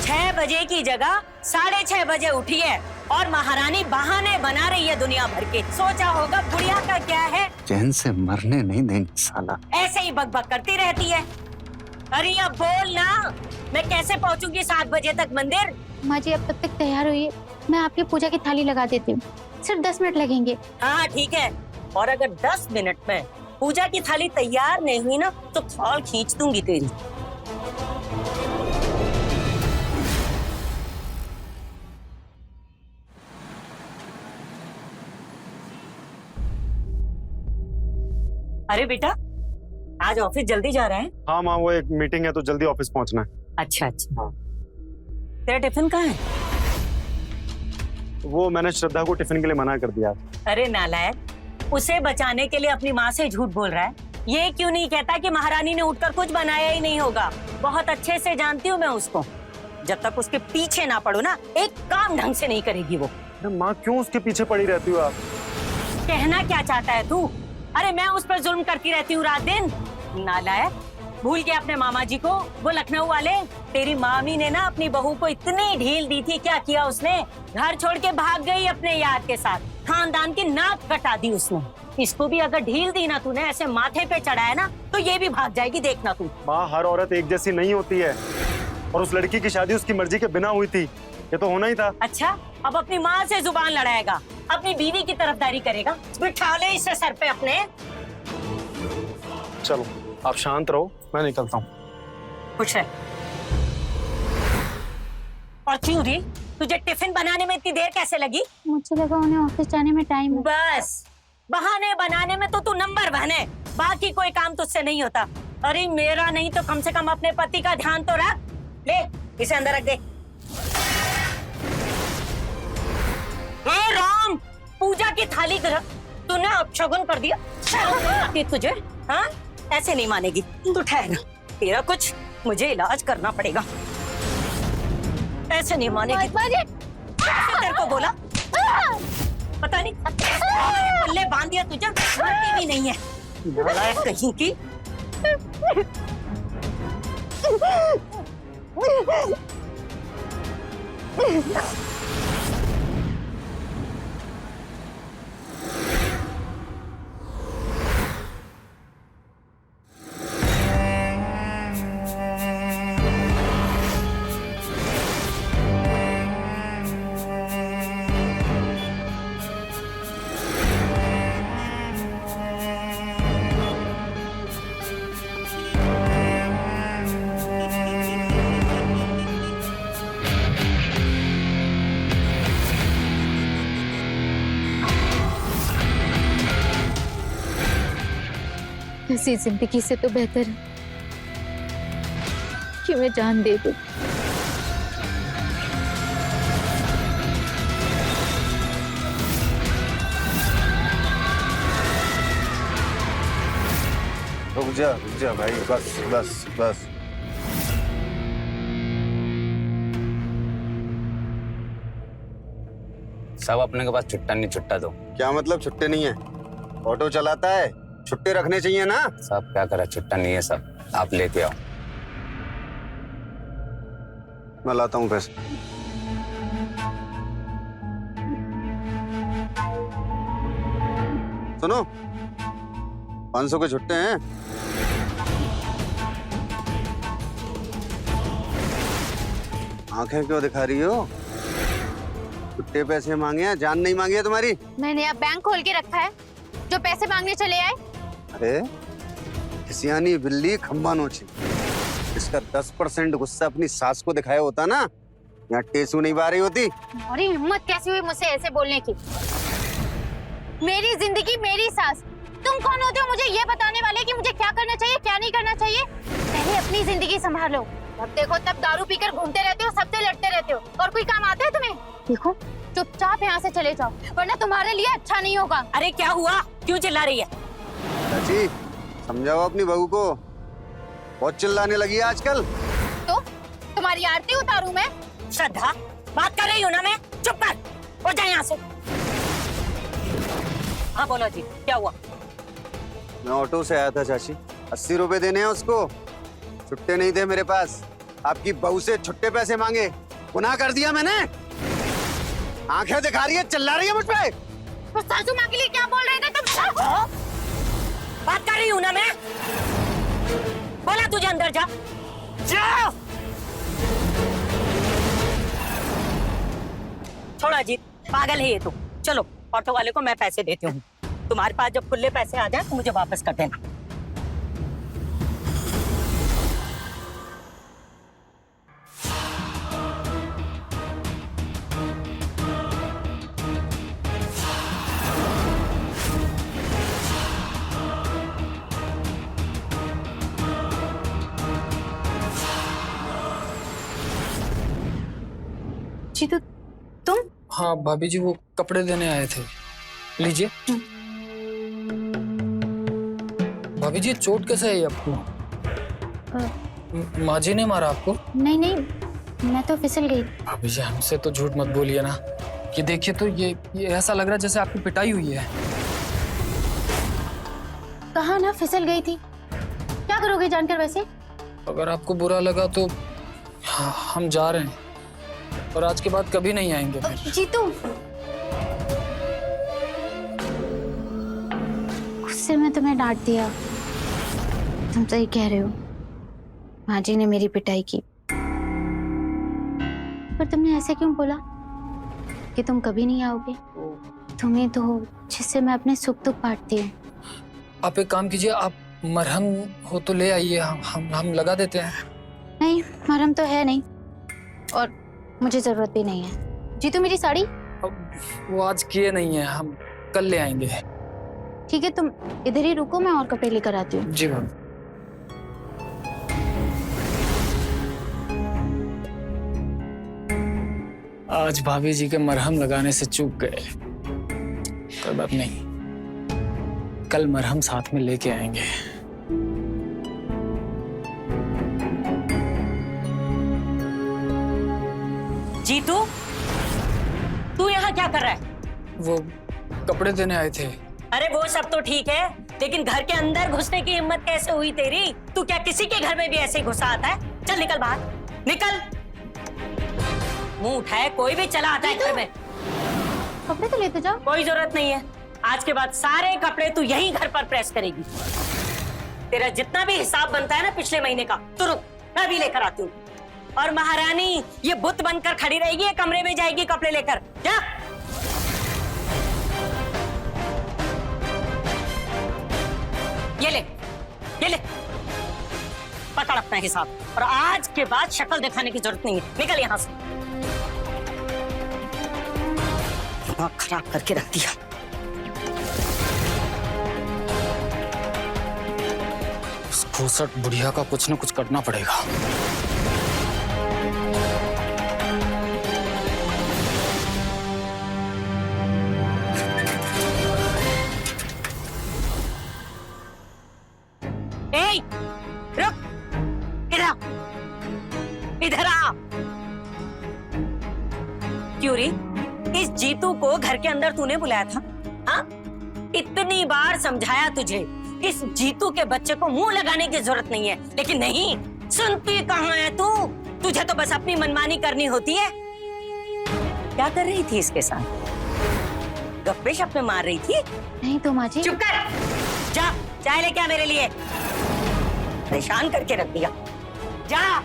6 बजे की जगह 6:30 बजे उठी है और महारानी बहाने बना रही है दुनिया भर के। सोचा होगा बुढ़िया का क्या है, चैन से मरने नहीं देंगे साला। ऐसे ही बकबक करती रहती है। अरे अब बोल ना, मैं कैसे पहुंचूंगी 7 बजे तक मंदिर? माँ जी अब तब तक तैयार हुई है, मैं आपकी पूजा की थाली लगा देती हूँ, सिर्फ 10 मिनट लगेंगे। हाँ ठीक है, और अगर 10 मिनट में पूजा की थाली तैयार नहीं हुई ना तो खाल खींच दूंगी तेरी। अरे बेटा, आज ऑफिस जल्दी जा रहे हैं? हाँ माँ, वो एक मीटिंग है तो जल्दी ऑफिस पहुंचना है। अच्छा अच्छा। हाँ। तेरा टिफिन कहाँ है? वो मैंने श्रद्धा को टिफिन के लिए मना कर दिया। अरे नालायक, उसे बचाने के लिए अपनी माँ से झूठ बोल रहा है। ये क्यों नहीं कहता कि महारानी ने उठकर कुछ बनाया ही नहीं होगा? बहुत अच्छे से जानती हूँ मैं उसको। जब तक उसके पीछे ना पड़ो ना, एक काम ढंग से नहीं करेगी वो। माँ क्यों उसके पीछे पड़ी रहती हो आप? कहना क्या चाहता है तू? अरे मैं उस पर जुल्म करती रहती हूँ रात दिन। नालायक, भूल गया अपने मामा जी को, वो लखनऊ वाले। तेरी मामी ने ना अपनी बहू को इतनी ढील दी थी, क्या किया उसने? घर छोड़ के भाग गई अपने यार के साथ, खानदान की नाक कटा दी उसने। इसको भी अगर ढील दी ना तूने, ऐसे माथे पे चढ़ाया ना, तो ये भी भाग जाएगी, देखना तू। माँ हर औरत एक जैसी नहीं होती है, और उस लड़की की शादी उसकी मर्जी के बिना हुई थी, ये तो होना ही था। अच्छा, अब अपनी माँ से जुबान लड़ाएगा, अपनी बीवी की तरफदारी करेगा? बिठा ले इसे सर पे अपने। चलो आप शांत रहो, मैं निकलता हूँ। खुश रह। और क्यों री, तुझे टिफिन बनाने में इतनी देर कैसे लगी? मुझे लगा उन्हें ऑफिस जाने में टाइम है। बस बहाने बनाने में तो तू नंबर 1 है, बाकी कोई काम तुझसे नहीं होता। अरे मेरा नहीं तो कम से कम अपने पति का ध्यान तो रख। ले इसे अंदर रख दे। हे राम, पूजा की थाली तूने अपशगुन कर दिया। तुझे हाँ ऐसे नहीं मानेगी तू। ठहर, तेरा कुछ मुझे इलाज करना पड़ेगा। ऐसे नहीं मानेगी। तेरे को बोला पता नहीं, पल्ले बांध दिया तुझे, मानती भी नहीं है। नालायक कहीं की। ऐसी जिंदगी से तो बेहतर है कि मैं जान दे दूं। रुक जा भाई, बस बस बस। सब अपने के पास छुट्टा नहीं, छुट्टा दो। क्या मतलब छुट्टे नहीं है? ऑटो चलाता है, छुट्टे रखने चाहिए ना। सब क्या करा, छुट्टा नहीं है, सब आप लेके आओ। मैं लाता हूँ पैसे। सुनो, 500 के छुट्टे हैं। आंखें क्यों दिखा रही हो? छुट्टे पैसे मांगे हैं, जान नहीं मांगी है तुम्हारी। मैंने अब बैंक खोल के रखा है, जो पैसे मांगने चले आए। अरे सियानी बिल्ली खम्बा नोची। इसका 10% गुस्सा अपनी सास को दिखाया होता ना, यहाँ टेसू नहीं बा रही होती। और हिम्मत कैसी हुई मुझसे ऐसे बोलने की? मेरी जिंदगी मेरी सास, तुम कौन होते हो मुझे ये बताने वाले कि मुझे क्या करना चाहिए क्या नहीं करना चाहिए? पहले अपनी जिंदगी संभालो। जब देखो तब दारू पीकर घूमते रहते हो, सबसे लड़ते रहते हो, और कोई काम आता है तुम्हें? देखो चुपचाप यहाँ से चले जाओ, वरना तुम्हारे लिए अच्छा नहीं होगा। अरे क्या हुआ, क्यों चिल्ला रही है? चाची समझाओ अपनी बहू को, बहुत चिल्लाने लगी है आजकल। तो तुम्हारी आरती उतारूं मैं? श्रद्धा, बात कर रही हूँ ना मैं, चुप कर, हो जाए यहाँ से। हाँ बोलो जी, क्या हुआ? मैं ऑटो से आया था चाची, 80 रुपए देने हैं उसको, छुट्टे नहीं थे मेरे पास। आपकी बहू से छुट्टे पैसे मांगे, गुनाह कर दिया मैंने। आंखें दिखा रही है, चिल्ला रही है मुझ पे। तो सासू माँ के लिए क्या बोल रहे थे तुम? बात कर रही हूं ना मैं। बोला तुझे अंदर जा। जाओ। छोड़ा जीत, पागल है ये तो। चलो ऑटो वाले को मैं पैसे देती हूँ। तुम्हारे पास जब खुले पैसे आ जाए तो मुझे वापस कर देना। जी तो तुम? हाँ भाभी जी, वो कपड़े देने आए थे, लीजिए। भाभी जी, चोट कैसे है आपको? माँ जी ने मारा आपको? नहीं नहीं, मैं तो फिसल गई। भाभी जी, हमसे तो झूठ मत बोलिए ना। ये देखिए तो ये ऐसा लग रहा है जैसे आपकी पिटाई हुई है। कहा ना फिसल गई थी। क्या करोगे जानकर वैसे? अगर आपको बुरा लगा तो हम जा रहे हैं, और आज के बाद कभी नहीं आएंगे फिर। जीतू, गुस्से में तुम्हें डांट दिया। तुम सही कह रहे हो, माँ जी ने मेरी पिटाई की। पर तुमने ऐसे क्यों बोला कि तुम कभी नहीं आओगे? तुम्हें तो हो जिससे मैं अपने सुख दुख बांटती हूँ। आप एक काम कीजिए, आप मरहम हो तो ले आइए, हम लगा देते हैं। नहीं, मरहम तो है नहीं और मुझे जरूरत भी नहीं है। जीतू, मेरी साड़ी? अब वो आज किए नहीं है, हम कल ले आएंगे। ठीक है, तुम इधर ही रुको, मैं और कपड़े लेकर आती हूँ। जी भाभी। आज भाभी जी के मरहम लगाने से चूक गए। कोई बात नहीं, कल मरहम साथ में लेके आएंगे। जीतू, तू यहाँ क्या कर रहा है? वो कपड़े देने आए थे। अरे वो सब तो ठीक है, लेकिन घर के अंदर घुसने की हिम्मत कैसे हुई तेरी? तू क्या किसी के घर में भी ऐसे ही घुसा आता है? चल निकल बाहर, निकल। मुंह उठाए, कोई भी चला आता है घर में। कपड़े तो लेते जाओ। कोई जरूरत नहीं है, आज के बाद सारे कपड़े तू यहीं घर पर प्रेस करेगी। तेरा जितना भी हिसाब बनता है ना पिछले महीने का, तू रुक, मैं भी लेकर आती हूँ। और महारानी ये बुत बनकर खड़ी रहेगी, कमरे में जाएगी कपड़े लेकर। क्या? ये ले, ये ले, पकड़ अपना हिसाब। और आज के बाद शक्ल दिखाने की जरूरत नहीं है, निकल यहाँ से। दिमाग खराब करके रख दिया। उस घूसट बुढ़िया का कुछ न कुछ करना पड़ेगा। ए, रुक, इधर, इधर आ। क्यों री? इस जीतू को घर के अंदर तूने बुलाया था? हाँ? इतनी बार समझाया तुझे, इस जीतू के बच्चे को मुंह लगाने की जरूरत नहीं है, लेकिन नहीं सुनती कहाँ है तू? तुझे तो बस अपनी मनमानी करनी होती है। क्या कर रही थी इसके साथ? गप्पे शप्पे मार रही थी? नहीं तो माँ जी। चुप कर, जा चाय लेके आ मेरे लिए। परेशान करके रख दिया, जा।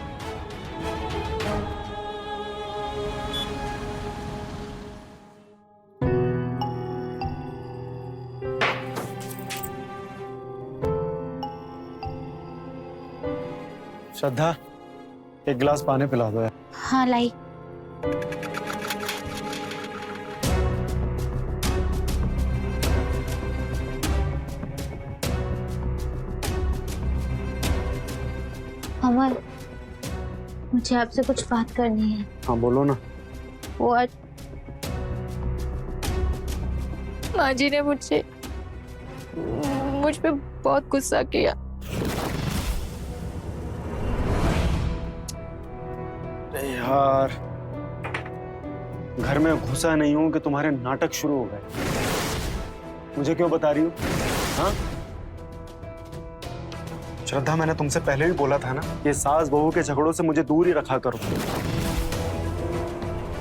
श्रद्धा, एक गिलास पानी पिला दो यार। हाँ लाई। अमर, मुझे आपसे कुछ बात करनी है। हाँ बोलो ना। वो आज माँ जी ने मुझ पे बहुत गुस्सा किया। अरे यार, घर में घुसा नहीं हूं कि तुम्हारे नाटक शुरू हो गए। मुझे क्यों बता रही हो? हाँ? श्रद्धा, मैंने तुमसे पहले भी बोला था ना, ये सास बहू के झगड़ों से मुझे दूर ही रखा करो।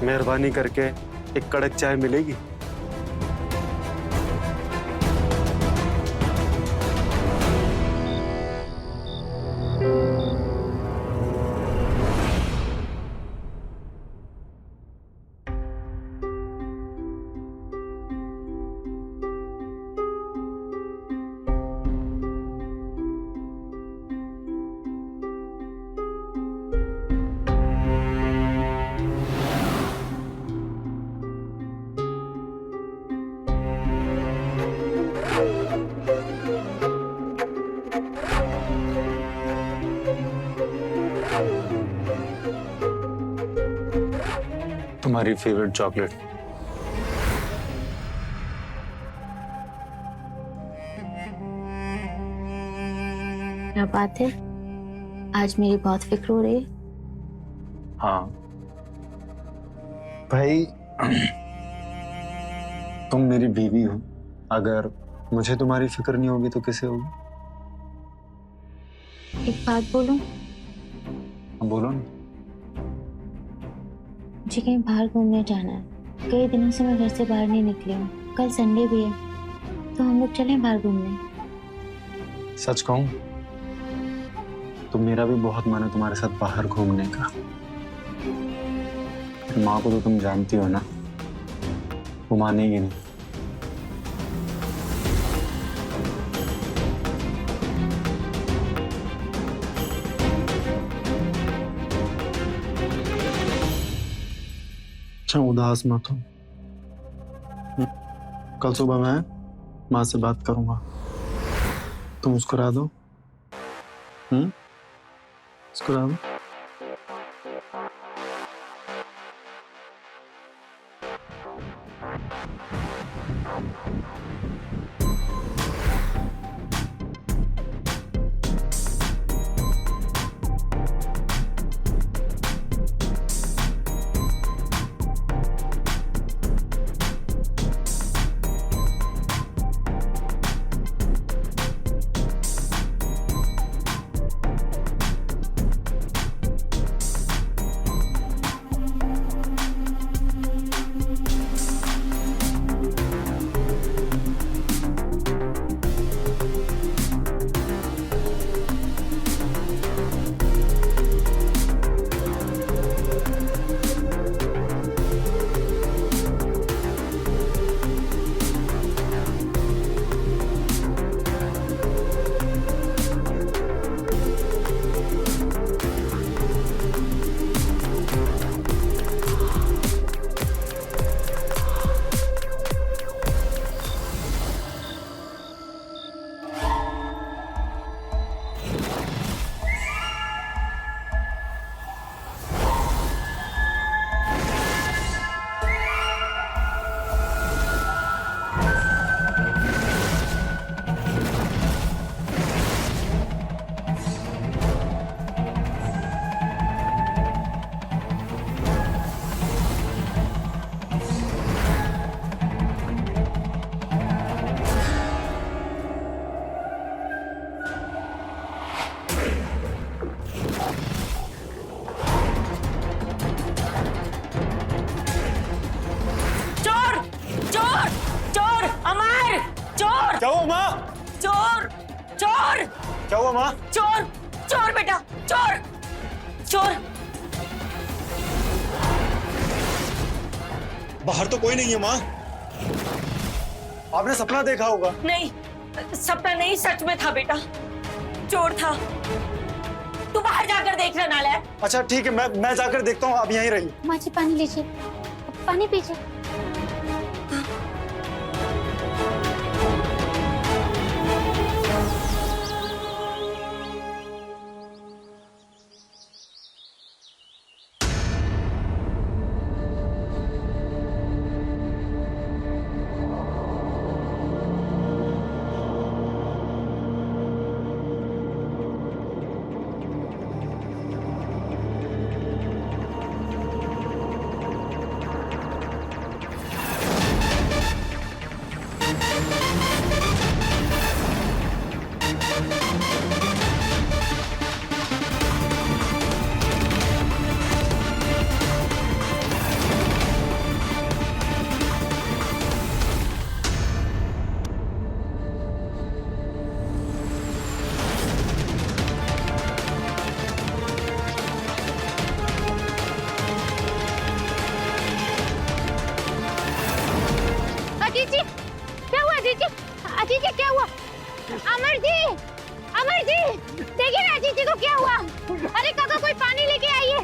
मेहरबानी करके एक कड़क चाय मिलेगी? तुम्हारी फेवरेट चॉकलेट। क्या बात है, आज मेरी बहुत फिक्र हो रही है। हाँ भाई, तुम मेरी बीवी हो, अगर मुझे तुम्हारी फिक्र नहीं होगी तो किसे होगी? एक बात बोलूं? बोलो ना। मुझे कहीं बाहर घूमने जाना है। कई दिनों से मैं घर से बाहर नहीं निकली हूँ। कल संडे भी है, तो हम लोग चलें बाहर घूमने। सच कहूं तो मेरा भी बहुत मन है तुम्हारे साथ बाहर घूमने का। माँ को तो तुम जानती हो ना, वो मानेगी नहीं। अच्छा, उदास मत हो। कल सुबह मैं माँ से बात करूंगा, तुम मुस्कुरा दो। मुस्कुरा दो। क्या हुआ माँ? चोर चोर क्या हुआ माँ? चोर चोर बेटा चोर चोर। बाहर तो कोई नहीं है माँ। आपने सपना देखा होगा। नहीं, सपना नहीं, सच में था बेटा, चोर था। तू बाहर जाकर देख रहा नालायक। अच्छा ठीक है, मैं जाकर देखता हूँ, आप यहीं रहिए। माँ जी पानी लीजिए, पानी पीजिए। अजीत जी क्या हुआ? अमर जी देखिए ना अजीत जी को क्या हुआ? अरे काका कोई पानी लेके आइए।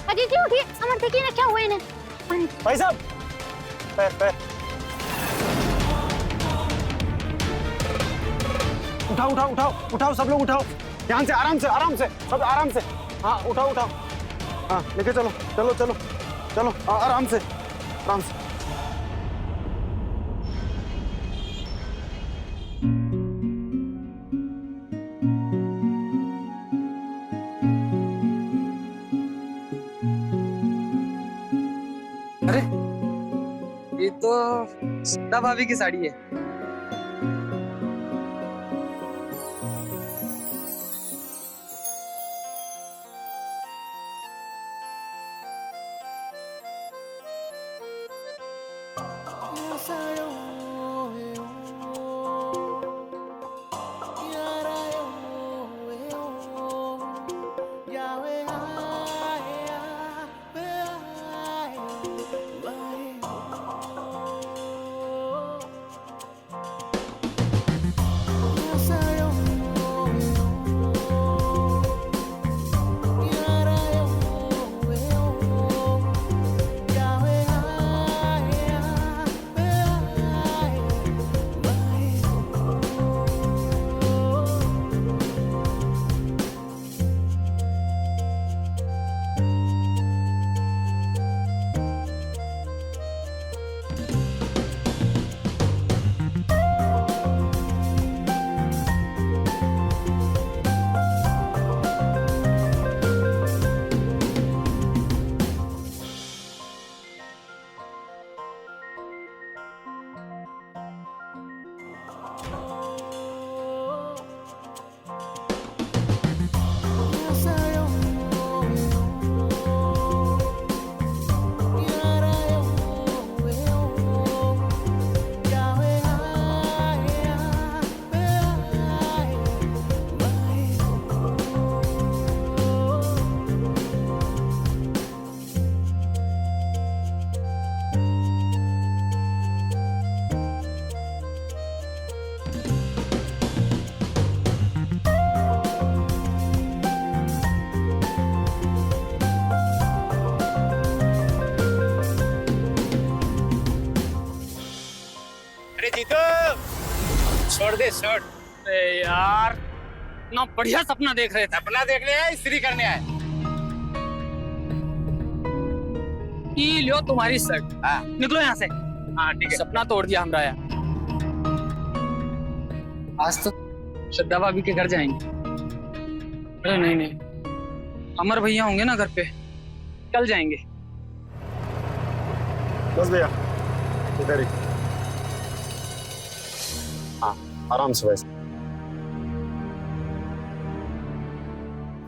अजीत जी उठिए, अमर देखिए ना क्या हुआ इन्हें। भाई साहब, पैर पैर उठाओ उठाओ उठाओ उठाओ, सब लोग उठाओ, ध्यान से, आराम से, सब आराम से। हाँ उठाओ उठाओ, हाँ लेके चलो चलो चलो चलो, आराम से आराम से। अरे ये तो सदा भाभी की साड़ी है। छोड़ दे छोड़। अरे यार ना बढ़िया सपना देख रहे थे। अपना देखने आए, इस्त्री करने आए। ये लो तुम्हारी शर्ट। हाँ। निकलो यहाँ से। हाँ ठीक है। सपना तोड़ दिया हमारा यार। आज तो श्रद्धा भाभी के घर जाएंगे। अरे नहीं नहीं, अमर भैया होंगे ना घर पे, कल जाएंगे। बस भैया इधर ही, हाँ आराम से बस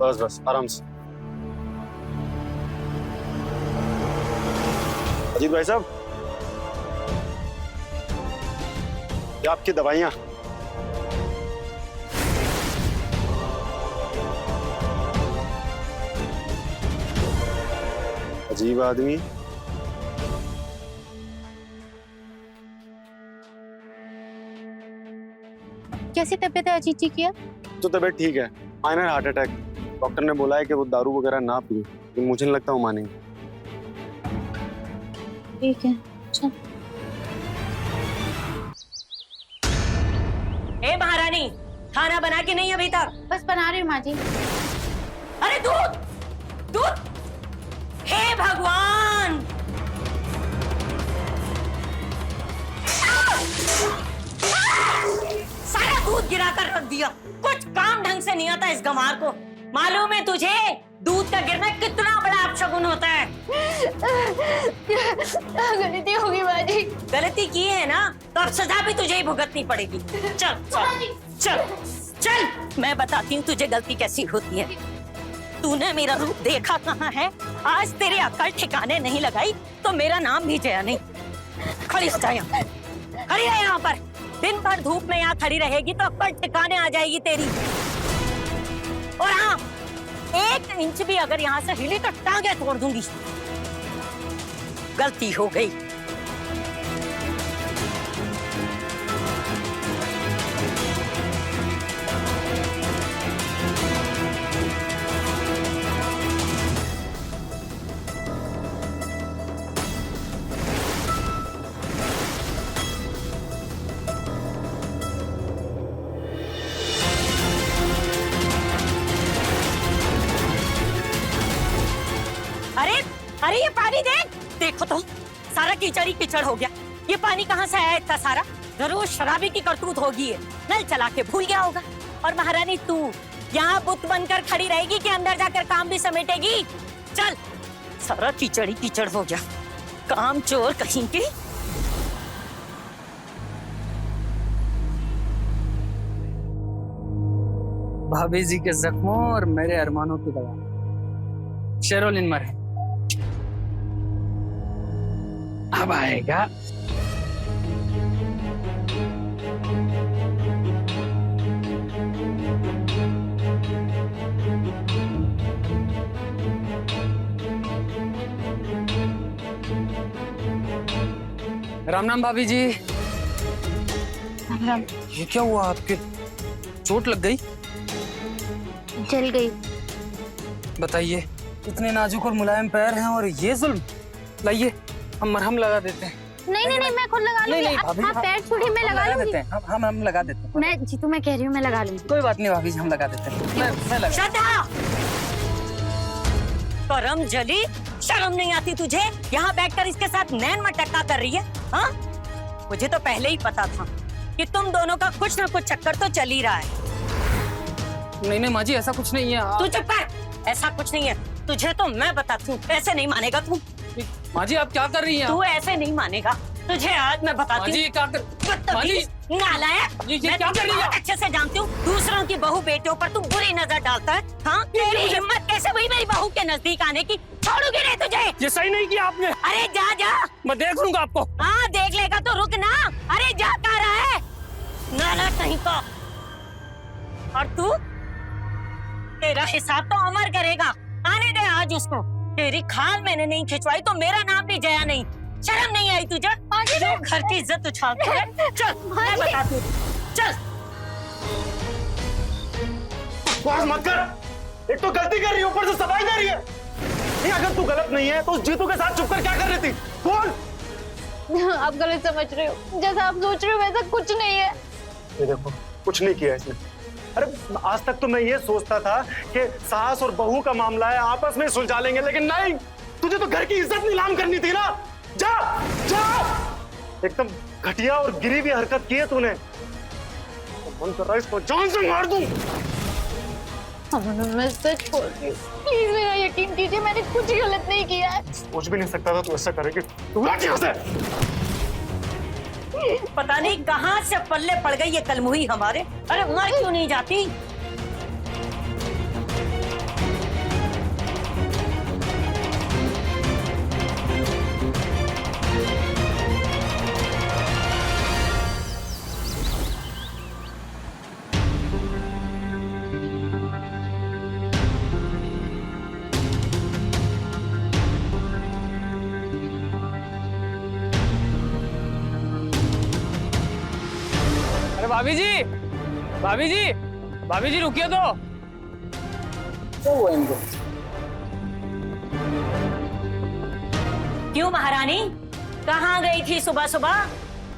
बस बस आराम से। अजीत भाई साहब, ये आपकी दवाइयाँ। अजीब आदमी। कैसी तबीयत है अजीत जी की अब? तो तबीयत ठीक है, माइनर हार्ट अटैक। डॉक्टर ने बोला है कि वो दारू वगैरह ना पिए, लेकिन मुझे नहीं लगता वो मानेंगे। ठीक है, अच्छा। ए महारानी, खाना बना के नहीं अभी तक? बस बना रही हूँ माँ जी। अरे दूध दूध, हे भगवान! सारा दूध गिरा कर रख दिया। कुछ काम ढंग से नहीं आता इस गंवार को। मालूम है तुझे दूध का गिरना कितना बड़ा अपशगुन होता है? गलती होगी माँ जी। गलती की है ना, तो अब सजा भी तुझे ही भुगतनी पड़ेगी। चल चल चल चल, मैं बताती हूँ तुझे गलती कैसी होती है। तूने मेरा रूप देखा कहाँ है? आज तेरे अक्ल ठिकाने नहीं लगाई तो मेरा नाम भी जया नहीं। खड़ी हो जा यहाँ, खड़ी रह यहाँ पर। दिन भर धूप में यहाँ खड़ी रहेगी तो अक्ल ठिकाने आ जाएगी तेरी। और हाँ, 1 इंच भी अगर यहाँ से हिली तो टांगे तोड़ दूंगी। गलती हो गई। अरे ये पानी देख, देखो तो सारा कीचड़ ही कीचड़ हो गया। ये पानी कहाँ से आया इतना सारा? जरूर शराबी की करतूत होगी है, नल चला के भूल गया होगा। और महारानी तू यहाँ बुत बनकर खड़ी रहेगी कि अंदर जाकर काम भी समेटेगी? चल, सारा कीचड़ ही कीचड़ हो गया, काम चोर कहीं के। भाभी जी के जख्मों और मेरे अरमानों की दवा, शेरोलिन मरहम। अब आएगा। राम राम भाभी जी। राम। ये क्या हुआ आपके? चोट लग गई? जल गई। बताइए, इतने नाजुक और मुलायम पैर हैं और ये जुल्म। लाइए, हम मरहम लगा देते हैं। नहीं नहीं नहीं, मैं खुद लगा लूंगी। नहीं, भाभी, आप पैर छोड़िए, मैं लगा लगा लूंगी। देते हैं। हम लगा देते हैं। मैं जीतू, मैं कह रही हूँ मैं लगा लूंगी। कोई बात नहीं भाभी जी, हम लगा देते हैं। मैं लगा। श्रद्धा, करम जली, शर्म नहीं आती तुझे? यहाँ बैठकर इसके साथ नैन मटक्का कर रही है? हाँ, मुझे तो पहले ही पता था कि तुम दोनों का कुछ ना कुछ चक्कर तो चल ही रहा है। नहीं नहीं माँ जी, ऐसा कुछ नहीं है। तू चुप कर, ऐसा कुछ नहीं है। तुझे तो मैं बताती हूँ, ऐसे नहीं मानेगा तू। माँ जी, आप क्या कर रही हैं? तू ऐसे नहीं मानेगा, तुझे आज मैं माँ बताती जी, हूँ। क्या कर? माँ जी, नालायक, ये मैं क्या तुझे कर रही है? बहुत अच्छे से जानती हूँ। दूसरों की बहू बेटियों पर तू बुरी नजर डालता है। हाँ, तेरी हिम्मत कैसे हुई मेरी बहू के नजदीक आने की? छोड़ूंगी नहीं तुझे। ये सही नहीं किया आपने। अरे जा जा। मैं देख लूंगा आपको। हाँ, देख लेगा तो रुक ना। अरे जा, कह रहा है नालायक कहीं का। और तू, तेरा हिसाब तो अमर करेगा। आने दे आज उसको। तेरी खाल मैंने नहीं खिंचवाई तो मेरा नाम भी जया नहीं। शर्म नहीं आई तुझे? जो घर की इज्जत उछालती है। चल, मैं बताती हूँ। चल। बकवास मत कर। एक तो गलती कर रही है, ऊपर से सफाई दे रही है। नहीं, अगर तू गलत नहीं है तो उस जीतू के साथ छुपकर क्या कर रही थी? बोल। आप गलत समझ रहे हो, जैसा आप सोच रहे हो वैसा कुछ नहीं है। ये देखो, कुछ नहीं किया इसने। अरे आज तक तो मैं ये सोचता था कि सास और बहू का मामला है, आपस में सुलझा लेंगे, लेकिन नहीं, तुझे तो घर की इज्जत नीलाम करनी थी ना। जा जा। एकदम घटिया और गिरी हुई हरकत की है तूने। मन कर रहा है इसको जान से मार दूं। मैं सच बोल रही हूँ, प्लीज मेरा यकीन कीजिए, मैंने कुछ गलत नहीं किया है। सोच भी नहीं सकता था तू ऐसा करेगी। तू हट यहाँ से। पता नहीं कहाँ से पल्ले पड़ गई ये कलमुही हमारे। अरे मर क्यों नहीं जाती? अरे भाभी जी, भाभी जी, भाभी जी रुकिए तो। क्या हुआ इनको? क्यों महारानी, कहाँ गई थी सुबह सुबह?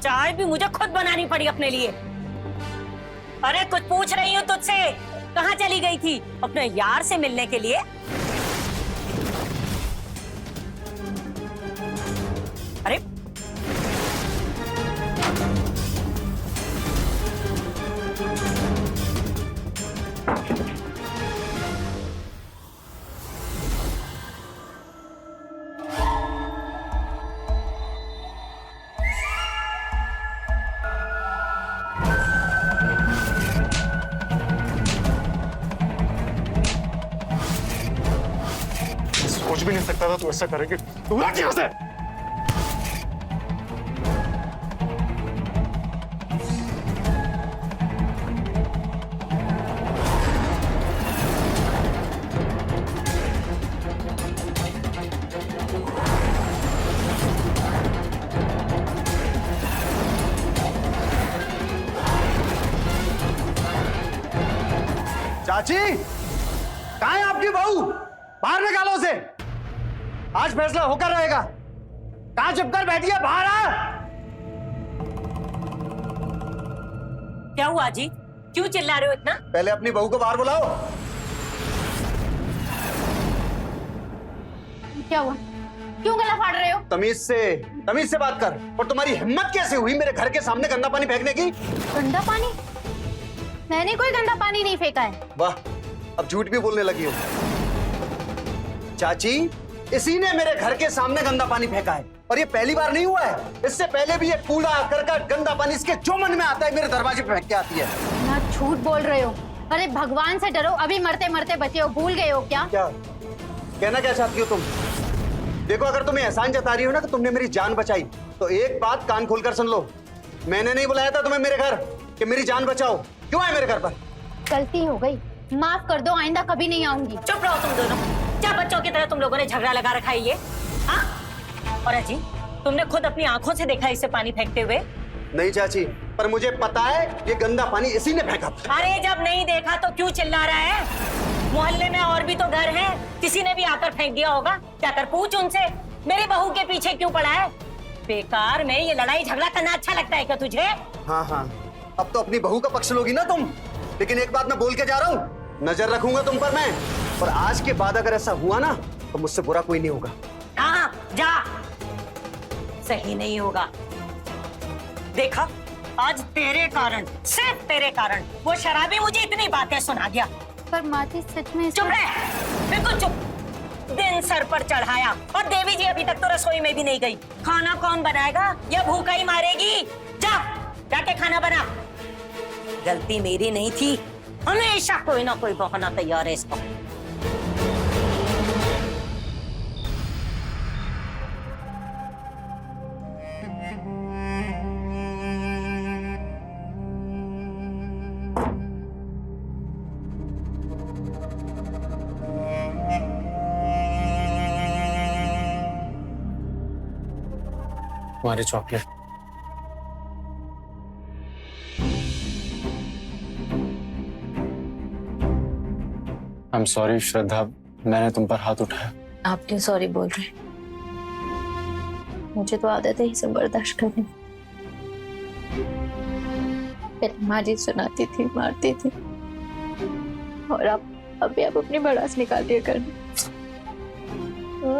चाय भी मुझे खुद बनानी पड़ी अपने लिए। अरे कुछ पूछ रही हूँ तुझसे, कहाँ चली गई थी? अपने यार से मिलने के लिए? अरे सोच भी नहीं सकता था तू ऐसा करेगी। तू हट यहाँ से। चाची, कहाँ है आपकी बहू? बाहर निकालो उसे। आज फैसला होकर रहेगा। कहाँ चुप कर बैठी है? बाहर आ। क्या हुआ जी, क्यों चिल्ला रहे हो इतना? पहले अपनी बहू को बाहर बुलाओ। क्या हुआ? क्यों गला फाड़ रहे हो? तमीज से बात कर। और तुम्हारी हिम्मत कैसे हुई मेरे घर के सामने गंदा पानी फेंकने की? गंदा पानी? मैंने कोई गंदा पानी नहीं फेंका है। वाह, अब झूठ भी बोलने लगी हो। चाची, इसी ने मेरे घर के सामने गंदा पानी फेंका है, और ये पहली बार नहीं हुआ है। इससे पहले भी ये कूड़ा करकट गंदा पानी इसके जो मन में आता है मेरे दरवाजे पे फेंक के आती है। ना झूठ बोल रहे हो। अरे भगवान से डरो, अभी मरते मरते बचे हो, भूल गए हो क्या? क्या कहना क्या चाहती हो तुम? देखो, अगर तुम्हें एहसान जता रही हो ना कि तुमने मेरी जान बचाई, तो एक बात कान खोलकर सुन लो। मैंने नहीं बुलाया था तुम्हें मेरे घर कि मेरी जान बचाओ। क्यों आए मेरे घर पर? गलती हो गई, माफ कर दो, आइंदा कभी नहीं आऊंगी। चुप रहो तुम दोनों। क्या बच्चों की तरह तुम लोगों ने झगड़ा लगा रखा है ये? हाँ? और अजी, तुमने खुद अपनी आंखों से देखा इसे पानी फेंकते हुए? नहीं चाची, पर मुझे पता है ये गंदा पानी इसी ने फेंका था। अरे जब नहीं देखा तो क्यों चिल्ला रहा है? मोहल्ले में और भी तो घर हैं, किसी ने भी आकर फेंक दिया होगा। जाकर पूछ उनसे, मेरी बहू के पीछे क्यों पड़ा है? बेकार में ये लड़ाई झगड़ा करना अच्छा लगता है क्या तुझे? हाँ, अब तो अपनी बहू का पक्ष लोगी ना तुम। लेकिन एक बात मैं बोल के जा रहा हूँ, नजर रखूंगा तुम पर मैं। और आज के बाद अगर ऐसा हुआ ना, तो मुझसे बुरा कोई नहीं होगा। हाँ, जा। सही नहीं होगा। देखा, आज तेरे कारण, सिर्फ तेरे कारण, वो शराबी मुझे इतनी बातें सुना गया। पर माँ जी सच में चुप रहे, बिल्कुल चुप। दिन सर पर चढ़ाया, और देवी जी अभी तक तो रसोई में भी नहीं गई। खाना कौन बनाएगा? या भूखा ही मारेगी? जा, जाके खाना बना। गलती मेरी नहीं थी, हमेशा कोई ना कोई बहाना तैयार है इसको। तुम्हारी चॉकलेट। आई एम सॉरी श्रद्धा, मैंने तुम पर हाथ उठाया। आप क्यों सॉरी बोल रहे हैं? मुझे तो आदत है ये सब बर्दाश्त करने की। पहले माँ जी सुनाती थी, मारती थी, और अब अभी आप अपनी भड़ास निकाल दिया करना।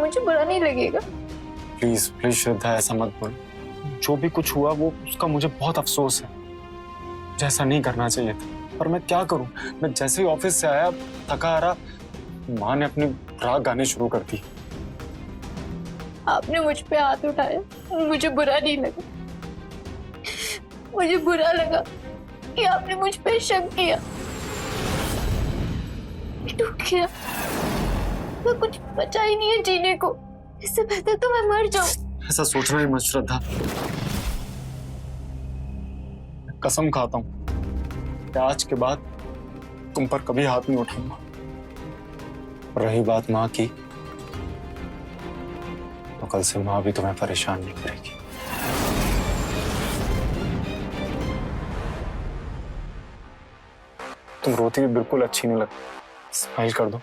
मुझे बुरा नहीं लगेगा। प्लीज प्लीज श्रद्धा, ऐसा मत बोलो। जो भी कुछ हुआ वो उसका मुझे बहुत अफसोस है। जैसा नहीं करना चाहिए था, पर मैं क्या करूं। मैं जैसे ही ऑफिस से आया, थका हारा, माँ ने अपनी राग गाने शुरू कर दी। आपने मुझ पे हाथ उठाया, मुझे बुरा नहीं लगा। मुझे बुरा लगा कि आपने मुझ पे शक किया, टूट गया। मैं कुछ बचा ही नहीं है जीने को। इससे बेहतर तो मैं मर जाऊं। ऐसा सोचना ही मत श्रद्धा। कसम खाता हूं कि आज के बाद तुम पर कभी हाथ नहीं उठाऊंगा। रही बात माँ की, तो कल से माँ भी तुम्हें परेशान नहीं करेगी। तुम रोती हुई बिल्कुल अच्छी नहीं लगती। स्माइल कर दो।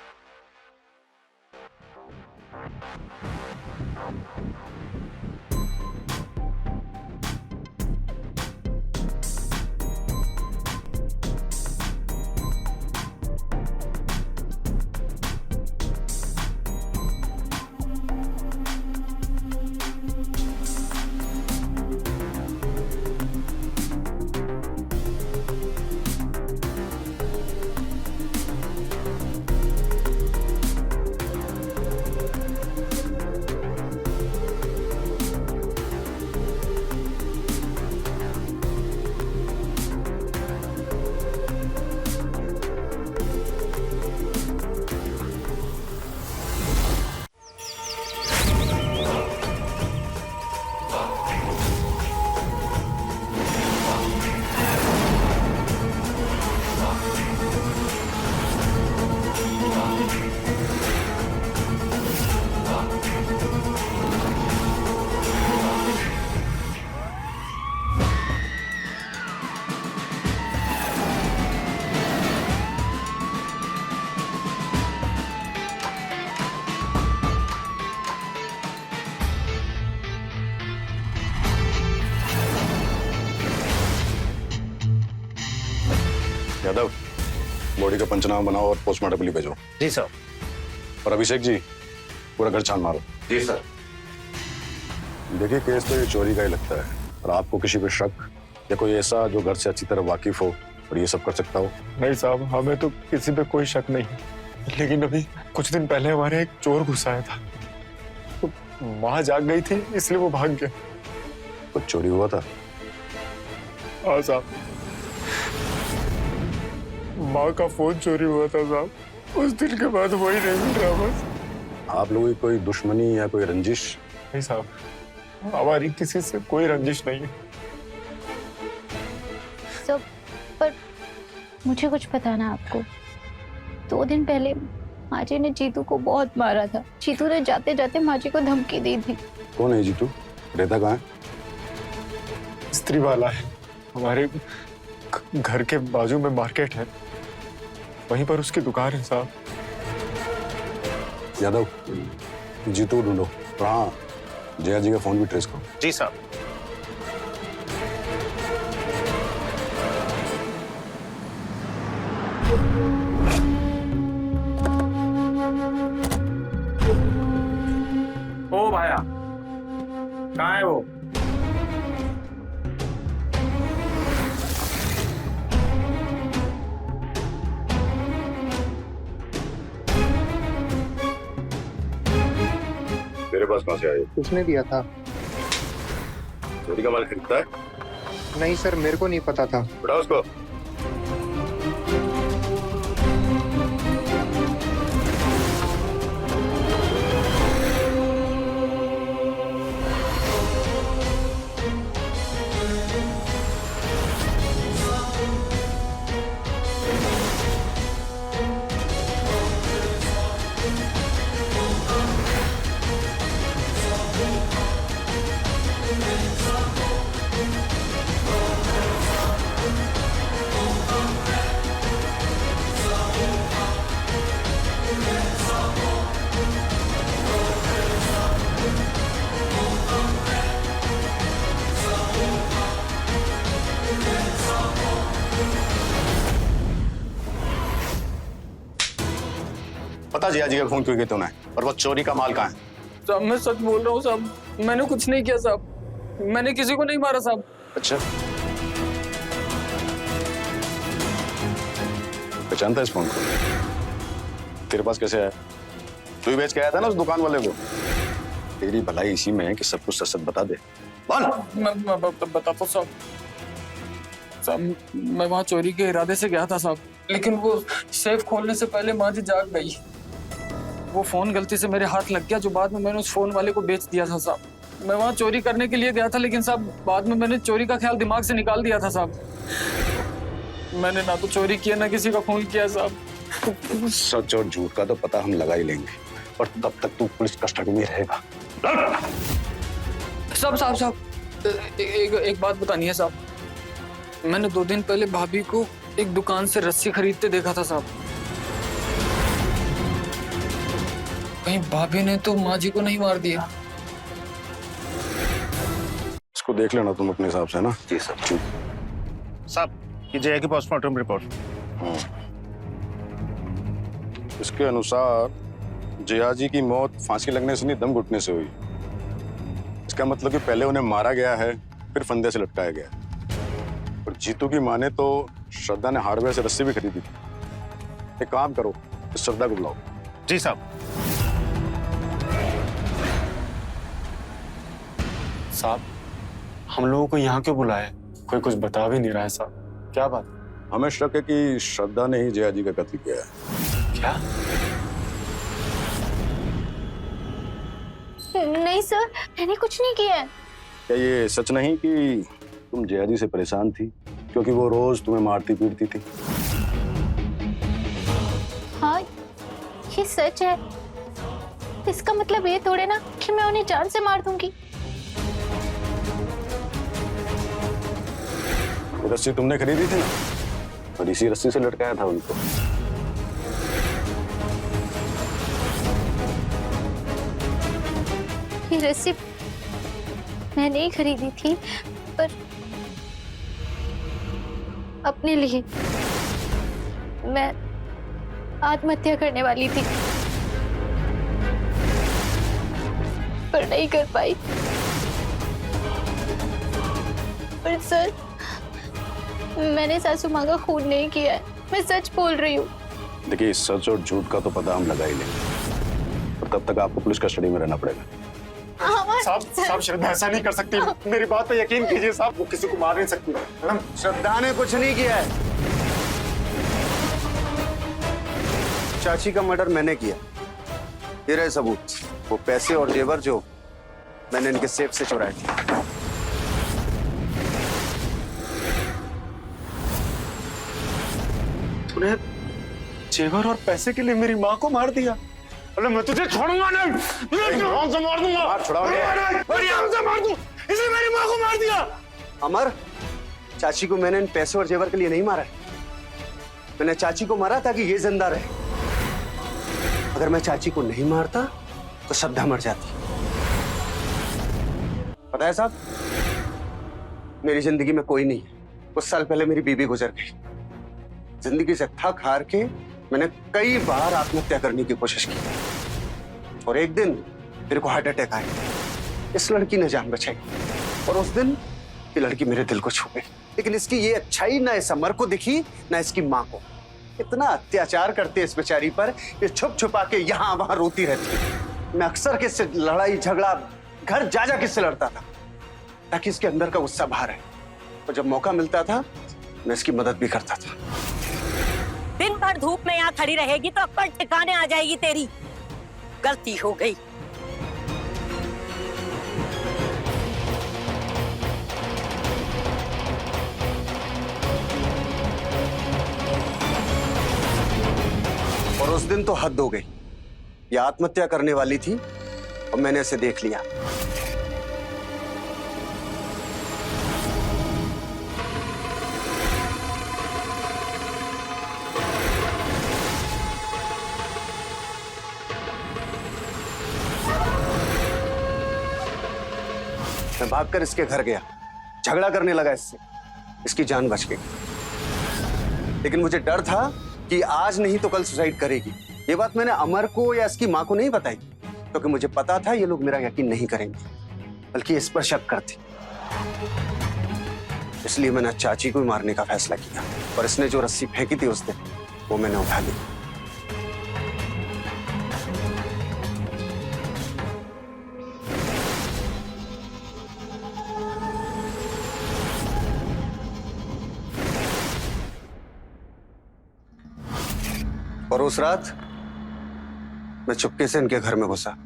यादव, बॉडी का पंचनामा बनाओ और पोस्टमार्टम के लिए भेजो। जी सर। और अभिषेक जी, पूरा घर छान मारो। जी सर। देखिए केस तो ये चोरी का ही लगता है, और आपको किसी पे शक या कोई ऐसा जो घर से अच्छी तरह वाकिफ हो और ये सब कर सकता हो? नहीं साहब, हमें तो किसी पे कोई शक नहीं है, लेकिन अभी कुछ दिन पहले हमारे एक चोर घुस आया था, तो माँ जाग गई थी इसलिए वो भाग गया। कुछ चोरी हुआ था? हाँ साहब, माँ का फोन चोरी हुआ था साहब, उस दिन के बाद वही नहीं मिल रहा बस। आप लोगों की कोई दुश्मनी या कोई रंजिश? नहीं साहब, हमारी किसी से कोई रंजिश नहीं है। सब पर मुझे कुछ बताना आपको। 2 दिन पहले माँ जी ने जीतू को बहुत मारा था। जीतू ने जाते जाते माँ जी को धमकी दी थी। कौन है जीतू? रहता कहाँ है? स्त्री वाला है, हमारे घर के बाजू में मार्केट है, वहीं पर उसकी दुकान है साहब। यादव, जीतू ढूंढो, और हाँ जया जी का फोन भी ट्रेस करो। जी साहब। ओ भाया, कहाँ है वो? तेरे पास कहाँ से आए? उसने दिया था। चोरी का माल खरीदता है? नहीं सर, मेरे को नहीं पता था। उठाओ उसको। पता जिया जी का खून क्यों किया तूने, और वो चोरी का माल कहाँ है? साहब मैं सच बोल रहा हूँ साहब, मैंने कुछ नहीं किया साहब, मैंने किसी को नहीं मारा साहब। अच्छा, पहचानता है इस फोन को? तेरे पास कैसे आया? तू ही बेच के आया था ना उस दुकान वाले को। तेरी भलाई इसी में है कि सब कुछ सच सच बता दे। बोल। मैं बताता हूँ साहब। साहब मैं वहाँ चोरी के इरादे से गया था साहब, लेकिन वो सेफ खोलने से पहले माँ जी जाग गई। वो फोन गलती से मेरे हाथ लग गया, जो बाद में मैंने उस फोन वाले को बेच दिया था साहब। मैं वहाँ चोरी करने के लिए गया था, लेकिन साहब बाद में मैंने चोरी का ख्याल दिमाग से निकाल दिया था साहब। मैंने ना तो चोरी किया ना किसी का खून किया साहब। सच और झूठ का तो पता हम लगा ही लेंगे, और तब तक तू पुलिस कस्टडी में रहेगा। साहब एक बात बतानी है साहब। मैंने 2 दिन पहले भाभी को एक दुकान से रस्सी खरीदते देखा था साहब। कहीं भाभी ने तो माँ जी को नहीं मार दिया? इसको देख लेना तुम अपने हिसाब से ना। जी सर। साहब ये जया की पोस्टमार्टम रिपोर्ट। इसके अनुसार जया जी की मौत फांसी लगने से नहीं, दम घुटने से हुई। इसका मतलब कि पहले उन्हें मारा गया है, फिर फंदे से लटकाया गया। और जीतू की माँ ने तो श्रद्धा ने हार्डवेयर से रस्सी भी खरीदी थी। एक काम करो, इस श्रद्धा को बुलाओ। जी साहब। साहब हम लोगों को यहाँ क्यों बुलाया? कोई कुछ बता भी नहीं रहा है साहब, क्या बात? हमें शक है कि श्रद्धा ने ही जया जी का कत्ल किया है। क्या? नहीं सर, मैंने कुछ नहीं किया है। क्या ये सच नहीं कि तुम जया जी से परेशान थी क्योंकि वो रोज तुम्हें मारती पीटती थी? हाँ ये सच है। इसका मतलब ये थोड़े ना कि मैं उन्हें जान से मार दूंगी। रस्सी तुमने खरीदी थी ना, और इसी रस्सी से लटकाया था उनको। ये रस्सी मैंने ही खरीदी थी, पर अपने लिए। मैं आत्महत्या करने वाली थी, पर नहीं कर पाई। और सर, मैंने सासू माँ का खून नहीं किया है, मैं सच बोल रही हूँ। देखिए, इस सच और झूठ का तो पता हम लगा ही लेंगे, और तब तक आपको पुलिस कस्टडी में रहना पड़ेगा। साहब श्रद्धा ऐसा नहीं कर सकती, मेरी बात पे यकीन कीजिए साहब, वो किसी को मार नहीं सकती मैडम। श्रद्धा ने कुछ नहीं किया है। चाची का मर्डर मैंने किया। ये रहे सबूत, वो पैसे और जेवर जो मैंने इनके सेफ से चुराए थे। तूने जेवर और पैसे के लिए मेरी माँ को मार दिया? अरे मैं तुझे छोड़ूंगा नहीं, तुझे जान से मार दूंगा। मार छुड़ाओ। मेरी जान से मार दूं, इसने मेरी माँ को मार दिया। अमर, चाची को मैंने इन पैसे और जेवर के लिए नहीं मारा है। मैंने चाची को मारा ताकि ये जिंदा रहे। अगर मैं चाची को नहीं मारता तो श्रद्धा मर जाती। पता है साहब, मेरी जिंदगी में कोई नहीं है। कुछ साल पहले मेरी बीवी गुजर गई। जिंदगी से थक हार के मैंने कई बार आत्महत्या करने की कोशिश की, और एक दिन मेरे को हार्ट अटैक आया। इस लड़की ने जान बचाई, और उस दिन ये लड़की मेरे दिल को छू गई। लेकिन इसकी ये अच्छाई ना इस अमर को दिखी, ना इसकी माँ को। इतना अत्याचार करते इस बेचारी पर, ये छुप छुपा के यहाँ वहां रोती रहती है। मैं अक्सर किससे लड़ाई झगड़ा घर जा जा किससे लड़ता था, ताकि इसके अंदर का गुस्सा बाहर है। और जब मौका मिलता था मैं इसकी मदद भी करता था। दिन भर धूप में यहाँ खड़ी रहेगी तो अक्कल ठिकाने आ जाएगी तेरी। गलती हो गई। और उस दिन तो हद हो गई। ये आत्महत्या करने वाली थी और मैंने इसे देख लिया। मैं भागकर इसके घर गया, झगड़ा करने लगा इससे। इसकी जान बच गई। लेकिन मुझे डर था कि आज नहीं तो कल सुसाइड करेगी। ये बात मैंने अमर को या इसकी माँ को नहीं बताई, क्योंकि मुझे पता था ये लोग मेरा यकीन नहीं करेंगे, बल्कि इस पर शक करते। इसलिए मैंने चाची को मारने का फैसला किया, और इसने जो रस्सी फेंकी थी उस दिन, वो मैंने उठा ली। और उस रात मैं चुपके से इनके घर में घुसा।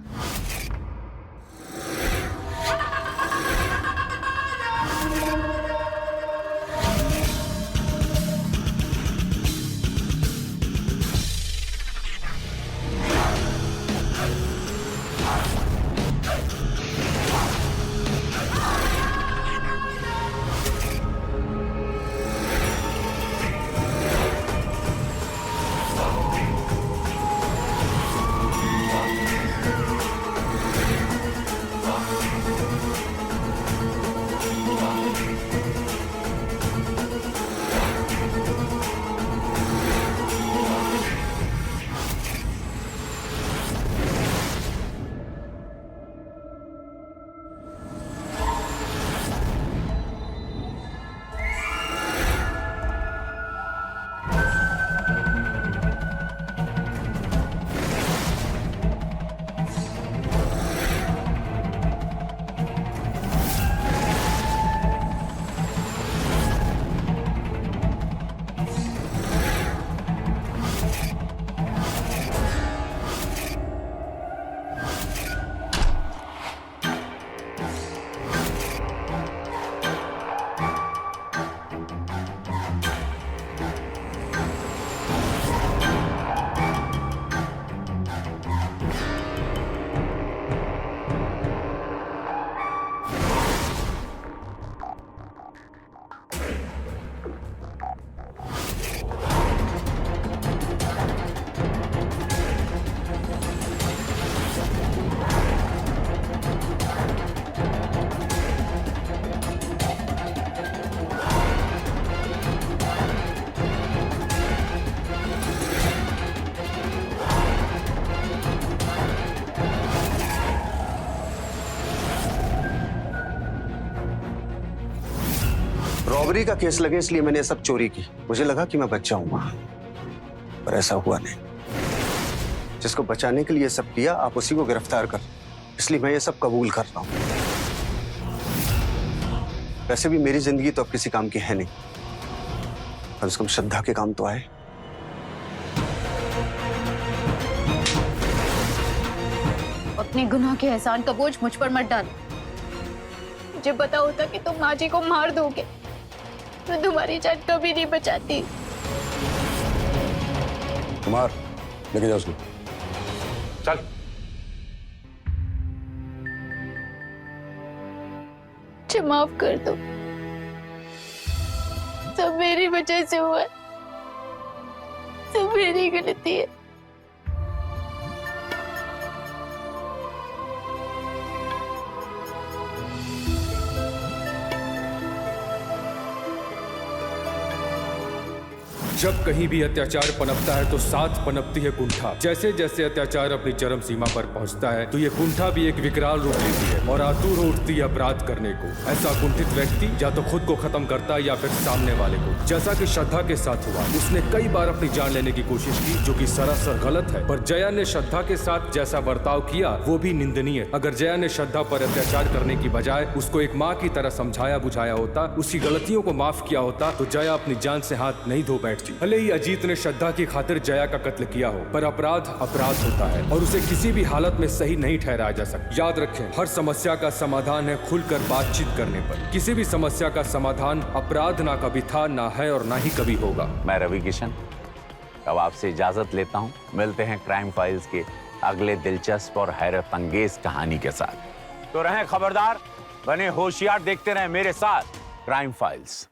रॉबरी का केस लगे इसलिए मैंने ये सब चोरी की। मुझे लगा कि मैं बच जाऊंगा, पर ऐसा हुआ नहीं। जिसको बचाने के लिए ये सब किया आप उसी को गिरफ्तार कर, इसलिए मैं ये सब कबूल कर रहा हूं। वैसे भी मेरी जिंदगी तो अब किसी काम की है नहीं, कम से कम श्रद्धा के काम तो आए। अपने गुनाह के एहसान का बोझ मुझ पर मत डाल। मुझे पता होता कि तुम माँ जी को मार दोगे, मैं तुम्हारी जान कभी नहीं बचाती। कुमार लेके जाओ उसको। चल। मुझे माफ कर दो, सब मेरी वजह से हुआ है, सब मेरी गलती है। जब कहीं भी अत्याचार पनपता है तो साथ पनपती है कुंठा। जैसे जैसे अत्याचार अपनी चरम सीमा पर पहुंचता है तो ये कुंठा भी एक विकराल रूप लेती है और आतुर उठती है अपराध करने को। ऐसा कुंठित व्यक्ति या तो खुद को खत्म करता है या फिर सामने वाले को। जैसा कि श्रद्धा के साथ हुआ, उसने कई बार अपनी जान लेने की कोशिश की जो कि सरासर गलत है, पर जया ने श्रद्धा के साथ जैसा बर्ताव किया वो भी निंदनीय। अगर जया ने श्रद्धा पर अत्याचार करने की बजाय उसको एक माँ की तरह समझाया बुझाया होता, उसकी गलतियों को माफ किया होता, तो जया अपनी जान से हाथ नहीं धो बैठती। भले ही अजीत ने श्रद्धा की खातिर जया का कत्ल किया हो, पर अपराध अपराध होता है और उसे किसी भी हालत में सही नहीं ठहराया जा सकता। याद रखें, हर समस्या का समाधान है खुलकर बातचीत करने पर। किसी भी समस्या का समाधान अपराध ना कभी था, ना है और ना ही कभी होगा। मैं रवि किशन अब आपसे इजाजत लेता हूँ। मिलते हैं क्राइम फाइल्स के अगले दिलचस्प और हैरत अंगेज कहानी के साथ। तो रहें खबरदार, बने होशियार, देखते रहें मेरे साथ क्राइम फाइल्स।